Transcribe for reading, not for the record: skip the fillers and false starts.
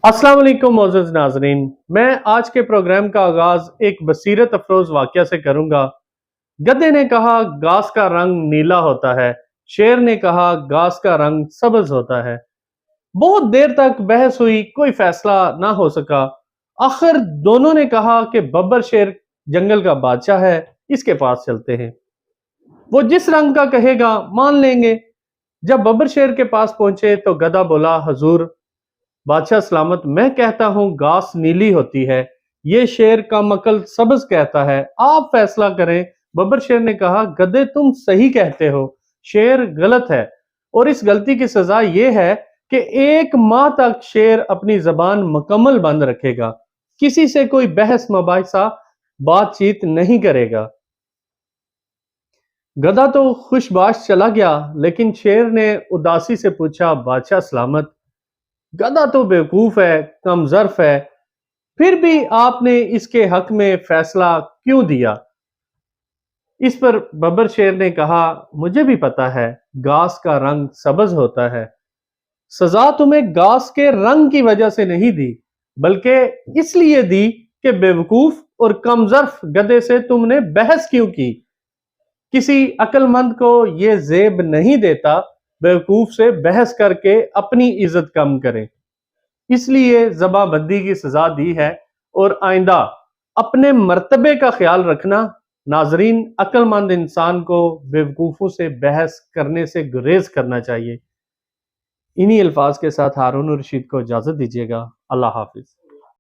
अस्सलाम वालेकुम मोअज़्ज़ज़ नाज़रीन। मैं आज के प्रोग्राम का आगाज एक बसीरत अफरोज वाक़या से करूंगा। गधे ने कहा घास का रंग नीला होता है, शेर ने कहा घास का रंग सब्ज होता है। बहुत देर तक बहस हुई, कोई फैसला ना हो सका। आखिर दोनों ने कहा कि बब्बर शेर जंगल का बादशाह है, इसके पास चलते हैं। वो जिस रंग का कहेगा मान लेंगे। जब बब्बर शेर के पास पहुंचे तो गधा बोला, हजूर बादशाह सलामत, मैं कहता हूँ घास नीली होती है, ये शेर का मकल सब्ज कहता है, आप फैसला करें। बब्बर शेर ने कहा, गधे तुम सही कहते हो, शेर गलत है, और इस गलती की सजा ये है कि 1 माह तक शेर अपनी जबान मुकम्मल बंद रखेगा, किसी से कोई बहस मुबाहिसा बातचीत नहीं करेगा। गधा तो खुशबाश चला गया, लेकिन शेर ने उदासी से पूछा, बादशाह सलामत, गधा तो बेवकूफ है, कमजर्फ है, फिर भी आपने इसके हक में फैसला क्यों दिया? इस पर बब्बर शेर ने कहा, मुझे भी पता है घास का रंग सब्ज होता है। सजा तुम्हें घास के रंग की वजह से नहीं दी, बल्कि इसलिए दी कि बेवकूफ और कमजर्फ गधे से तुमने बहस क्यों की। किसी अक्लमंद को यह जेब नहीं देता बेवकूफ से बहस करके अपनी इज्जत कम करे, इसलिए जबाबंदी की सजा दी है। और आइंदा अपने मर्तबे का ख्याल रखना। नाजरीन, अक्लमंद इंसान को बेवकूफों से बहस करने से गुरेज करना चाहिए। इन्हीं अल्फाज के साथ हारून रशीद को इजाजत दीजिएगा। अल्लाह हाफिज।